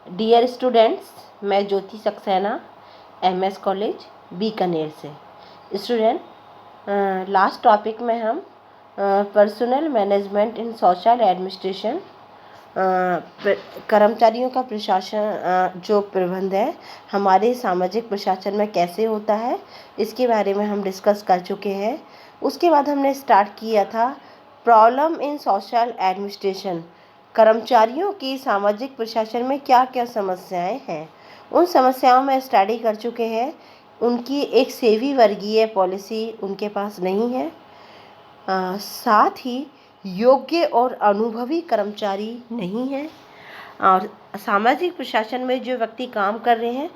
Dear students, मैं ज्योति Saxena MS college Bikaner से। Student, last topic में हम पर्सनल मैनेजमेंट इन सोशल एडमिनिस्ट्रेशन, कर्मचारियों का प्रशासन, जो प्रबंध है हमारे सामाजिक प्रशासन में कैसे होता है, इसके बारे में हम डिस्कस कर चुके हैं। उसके बाद हमने स्टार्ट किया था प्रॉब्लम इन सोशल एडमिनिस्ट्रेशन, कर्मचारियों की सामाजिक प्रशासन में क्या क्या समस्याएं हैं। उन समस्याओं में स्टडी कर चुके हैं। उनकी एक सेवी वर्गीय पॉलिसी उनके पास नहीं है। साथ ही योग्य और अनुभवी कर्मचारी नहीं है। और सामाजिक प्रशासन में जो व्यक्ति काम कर रहे हैं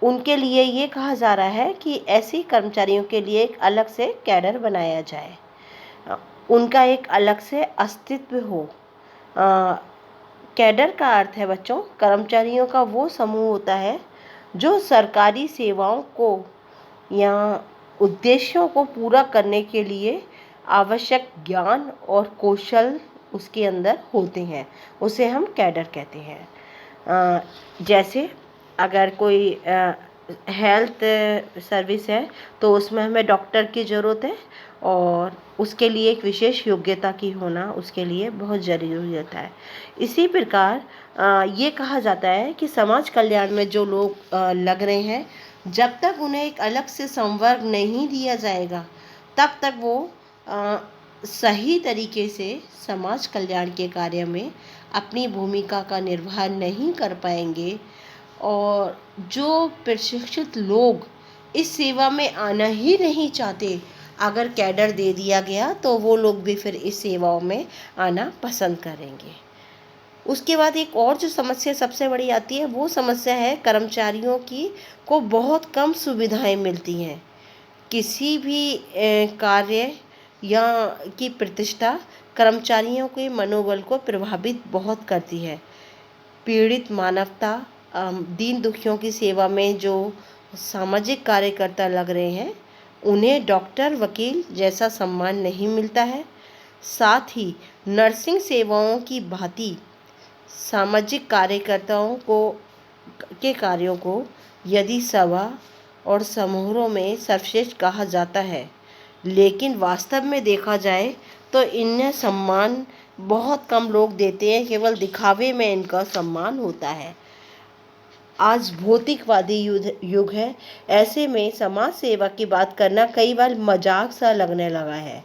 उनके लिए ये कहा जा रहा है कि ऐसे कर्मचारियों के लिए एक अलग से कैडर बनाया जाए, उनका एक अलग से अस्तित्व हो। कैडर का अर्थ है बच्चों, कर्मचारियों का वो समूह होता है जो सरकारी सेवाओं को या उद्देश्यों को पूरा करने के लिए आवश्यक ज्ञान और कौशल उसके अंदर होते हैं, उसे हम कैडर कहते हैं। जैसे अगर कोई हेल्थ सर्विस है तो उसमें हमें डॉक्टर की ज़रूरत है और उसके लिए एक विशेष योग्यता की होना उसके लिए बहुत ज़रूरी होता है। इसी प्रकार ये कहा जाता है कि समाज कल्याण में जो लोग लग रहे हैं, जब तक उन्हें एक अलग से संवर्ग नहीं दिया जाएगा तब तक वो सही तरीके से समाज कल्याण के कार्य में अपनी भूमिका का निर्वाह नहीं कर पाएंगे। और जो प्रशिक्षित लोग इस सेवा में आना ही नहीं चाहते, अगर कैडर दे दिया गया तो वो लोग भी फिर इस सेवाओं में आना पसंद करेंगे। उसके बाद एक और जो समस्या सबसे बड़ी आती है, वो समस्या है कर्मचारियों की को बहुत कम सुविधाएं मिलती हैं। किसी भी कार्य या की प्रतिष्ठा कर्मचारियों के मनोबल को प्रभावित बहुत करती है। पीड़ित मानवता, दीन दुखियों की सेवा में जो सामाजिक कार्यकर्ता लग रहे हैं उन्हें डॉक्टर वकील जैसा सम्मान नहीं मिलता है। साथ ही नर्सिंग सेवाओं की भांति सामाजिक कार्यकर्ताओं को के कार्यों को यदि सभा और समारोह में सर्वश्रेष्ठ कहा जाता है, लेकिन वास्तव में देखा जाए तो इन्हें सम्मान बहुत कम लोग देते हैं, केवल दिखावे में इनका सम्मान होता है। आज भौतिकवादी युग है, ऐसे में समाज सेवा की बात करना कई बार मजाक सा लगने लगा है।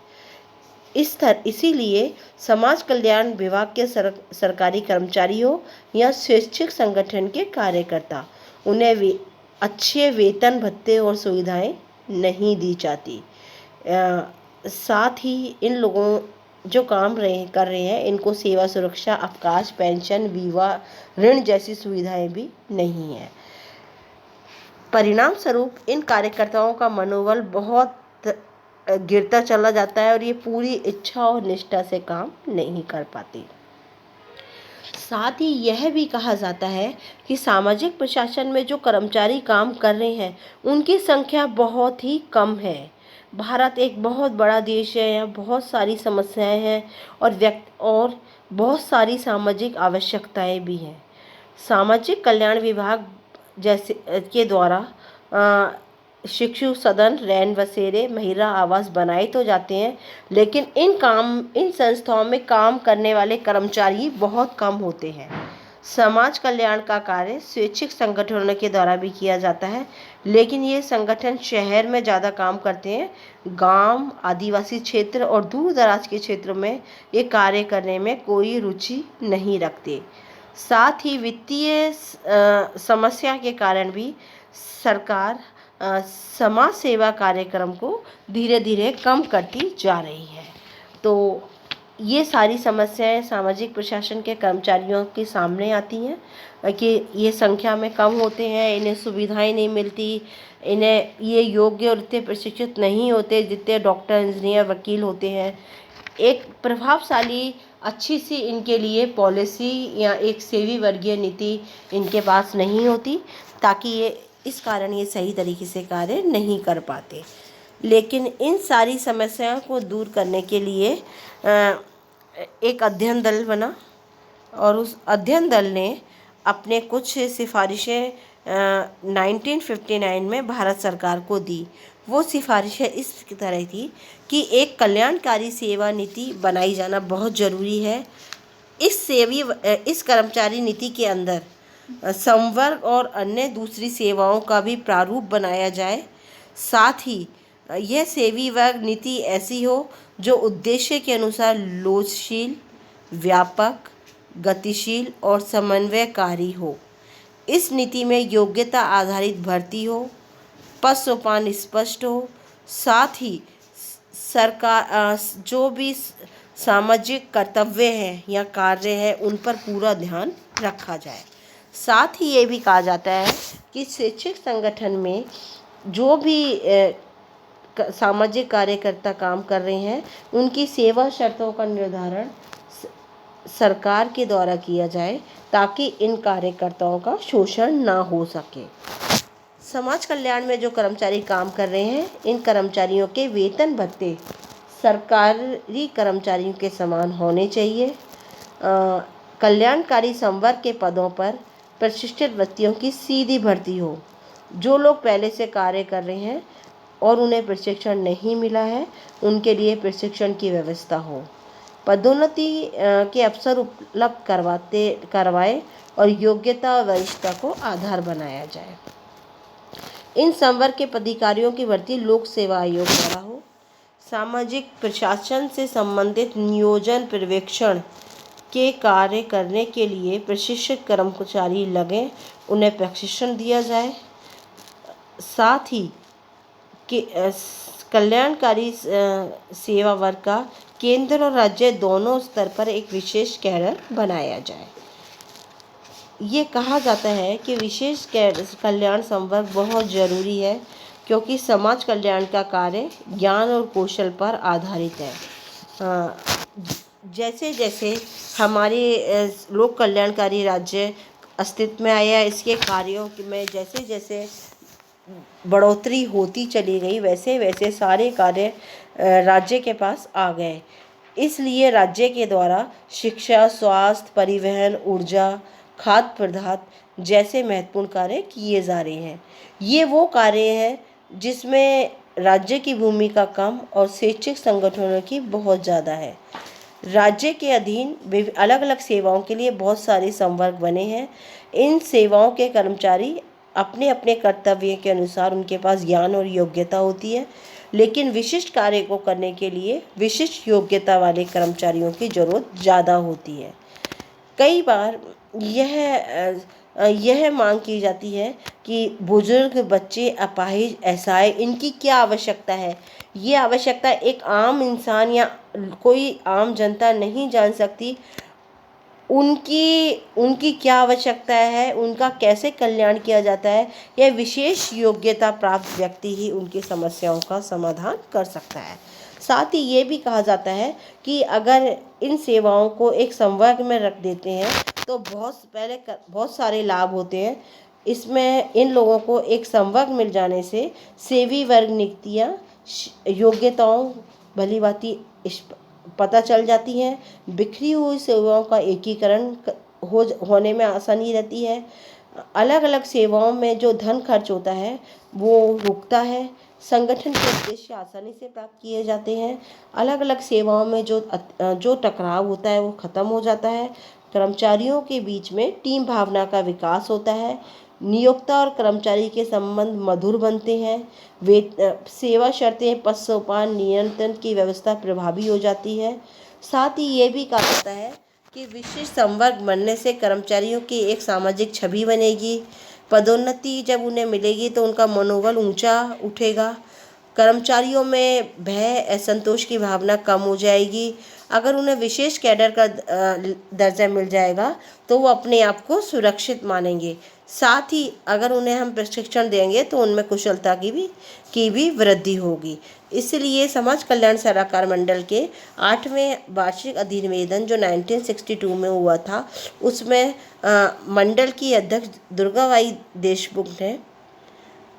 इसीलिए समाज कल्याण विभाग के सरकारी कर्मचारी हो या स्वैच्छिक संगठन के कार्यकर्ता, उन्हें अच्छे वेतन भत्ते और सुविधाएं नहीं दी जाती। साथ ही इन लोगों जो काम कर रहे हैं इनको सेवा सुरक्षा, अवकाश, पेंशन, विवाह, ऋण जैसी सुविधाएं भी नहीं है। परिणाम स्वरूप इन कार्यकर्ताओं का मनोबल बहुत गिरता चला जाता है और ये पूरी इच्छा और निष्ठा से काम नहीं कर पाती। साथ ही यह भी कहा जाता है कि सामाजिक प्रशासन में जो कर्मचारी काम कर रहे हैं उनकी संख्या बहुत ही कम है। भारत एक बहुत बड़ा देश है, यहाँ बहुत सारी समस्याएं हैं और बहुत सारी सामाजिक आवश्यकताएं भी हैं। सामाजिक कल्याण विभाग जैसे के द्वारा शिशु सदन, रैन बसेरे, महिला आवास बनाए तो जाते हैं, लेकिन इन संस्थाओं में काम करने वाले कर्मचारी बहुत कम होते हैं। समाज कल्याण का कार्य स्वैच्छिक संगठनों के द्वारा भी किया जाता है, लेकिन ये संगठन शहर में ज़्यादा काम करते हैं। गांव, आदिवासी क्षेत्र और दूर दराज के क्षेत्रों में ये कार्य करने में कोई रुचि नहीं रखते। साथ ही वित्तीय समस्या के कारण भी सरकार समाज सेवा कार्यक्रम को धीरे धीरे कम करती जा रही है। तो ये सारी समस्याएं सामाजिक प्रशासन के कर्मचारियों के सामने आती हैं कि ये संख्या में कम होते हैं, इन्हें सुविधाएं नहीं मिलती, इन्हें ये योग्य और इतने प्रशिक्षित नहीं होते जितने डॉक्टर, इंजीनियर, वकील होते हैं। एक प्रभावशाली अच्छी सी इनके लिए पॉलिसी या एक सेवी वर्गीय नीति इनके पास नहीं होती, ताकि ये इस कारण ये सही तरीके से कार्य नहीं कर पाते। लेकिन इन सारी समस्याओं को दूर करने के लिए एक अध्ययन दल बना और उस अध्ययन दल ने अपने कुछ सिफारिशें 1959 में भारत सरकार को दी। वो सिफारिशें इस तरह थी कि एक कल्याणकारी सेवा नीति बनाई जाना बहुत ज़रूरी है। इस कर्मचारी नीति के अंदर संवर्ग और अन्य दूसरी सेवाओं का भी प्रारूप बनाया जाए। साथ ही यह सेवी वर्ग नीति ऐसी हो जो उद्देश्य के अनुसार लोचशील, व्यापक, गतिशील और समन्वयकारी हो। इस नीति में योग्यता आधारित भर्ती हो, पद सोपान स्पष्ट हो, साथ ही सरकार जो भी सामाजिक कर्तव्य हैं या कार्य है उन पर पूरा ध्यान रखा जाए। साथ ही ये भी कहा जाता है कि शैक्षिक संगठन में जो भी सामाजिक कार्यकर्ता काम कर रहे हैं उनकी सेवा शर्तों का निर्धारण सरकार के द्वारा किया जाए ताकि इन कार्यकर्ताओं का शोषण ना हो सके। समाज कल्याण में जो कर्मचारी काम कर रहे हैं इन कर्मचारियों के वेतन भत्ते सरकारी कर्मचारियों के समान होने चाहिए। कल्याणकारी संवर्ग के पदों पर प्रतिष्ठित व्यक्तियों की सीधी भर्ती हो। जो लोग पहले से कार्य कर रहे हैं और उन्हें प्रशिक्षण नहीं मिला है उनके लिए प्रशिक्षण की व्यवस्था हो। पदोन्नति के अवसर उपलब्ध करवाए और योग्यता और वरिष्ठता को आधार बनाया जाए। इन संवर्ग के पदाधिकारियों की भर्ती लोक सेवा आयोग द्वारा हो। सामाजिक प्रशासन से संबंधित नियोजन पर्यवेक्षण के कार्य करने के लिए प्रशिक्षित कर्मचारी लगे, उन्हें प्रशिक्षण दिया जाए। साथ ही कल्याणकारी सेवा वर्ग का केंद्र और राज्य दोनों स्तर पर एक विशेष कैडर बनाया जाए। ये कहा जाता है कि विशेष कल्याण संवर्ग बहुत ज़रूरी है क्योंकि समाज कल्याण का कार्य ज्ञान और कौशल पर आधारित है। जैसे जैसे हमारे लोक कल्याणकारी राज्य अस्तित्व में आया, इसके कार्यों में जैसे जैसे बढ़ोतरी होती चली गई वैसे वैसे सारे कार्य राज्य के पास आ गए। इसलिए राज्य के द्वारा शिक्षा, स्वास्थ्य, परिवहन, ऊर्जा, खाद्य पदार्थ जैसे महत्वपूर्ण कार्य किए जा रहे हैं। ये वो कार्य हैं जिसमें राज्य की भूमिका कम और शैक्षिक संगठनों की बहुत ज़्यादा है। राज्य के अधीन अलग अलग सेवाओं के लिए बहुत सारे संवर्ग बने हैं। इन सेवाओं के कर्मचारी अपने अपने कर्तव्य के अनुसार उनके पास ज्ञान और योग्यता होती है, लेकिन विशिष्ट कार्य को करने के लिए विशिष्ट योग्यता वाले कर्मचारियों की ज़रूरत ज़्यादा होती है। कई बार यह मांग की जाती है कि बुजुर्ग, बच्चे, अपाहिज, असहाय इनकी क्या आवश्यकता है। ये आवश्यकता एक आम इंसान या कोई आम जनता नहीं जान सकती। उनकी क्या आवश्यकता है, उनका कैसे कल्याण किया जाता है, यह विशेष योग्यता प्राप्त व्यक्ति ही उनकी समस्याओं का समाधान कर सकता है। साथ ही ये भी कहा जाता है कि अगर इन सेवाओं को एक संवर्ग में रख देते हैं तो बहुत सारे लाभ होते हैं। इसमें इन लोगों को एक संवर्ग मिल जाने से सेवी वर्ग नियुक्तियाँ, योग्यताओं भली भांति पता चल जाती हैं। बिखरी हुई सेवाओं का एकीकरण होने में आसानी रहती है। अलग अलग सेवाओं में जो धन खर्च होता है वो रुकता है। संगठन के उद्देश्य आसानी से प्राप्त किए जाते हैं। अलग अलग सेवाओं में जो टकराव होता है वो ख़त्म हो जाता है। कर्मचारियों के बीच में टीम भावना का विकास होता है। नियोक्ता और कर्मचारी के संबंध मधुर बनते हैं। सेवा शर्तें, पद सोपान, नियंत्रण की व्यवस्था प्रभावी हो जाती है। साथ ही ये भी कहा जाता है कि विशिष्ट संवर्ग बनने से कर्मचारियों की एक सामाजिक छवि बनेगी। पदोन्नति जब उन्हें मिलेगी तो उनका मनोबल ऊंचा उठेगा। कर्मचारियों में भय, असंतोष की भावना कम हो जाएगी। अगर उन्हें विशेष कैडर का दर्जा मिल जाएगा तो वो अपने आप को सुरक्षित मानेंगे। साथ ही अगर उन्हें हम प्रशिक्षण देंगे तो उनमें कुशलता की भी वृद्धि होगी। इसलिए समाज कल्याण सलाहकार मंडल के 8वें वार्षिक अधिनिवेदन जो 1962 में हुआ था उसमें मंडल की अध्यक्ष दुर्गाबाई देशमुख ने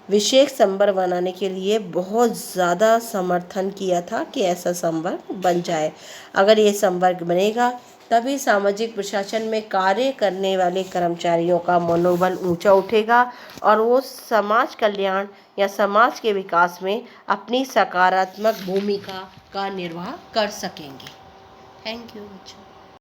विशेष संवर्ग बनाने के लिए बहुत ज़्यादा समर्थन किया था कि ऐसा संवर्ग बन जाए। अगर ये संवर्ग बनेगा तभी सामाजिक प्रशासन में कार्य करने वाले कर्मचारियों का मनोबल ऊंचा उठेगा और वो समाज कल्याण या समाज के विकास में अपनी सकारात्मक भूमिका का निर्वाह कर सकेंगे। थैंक यू बच्चों।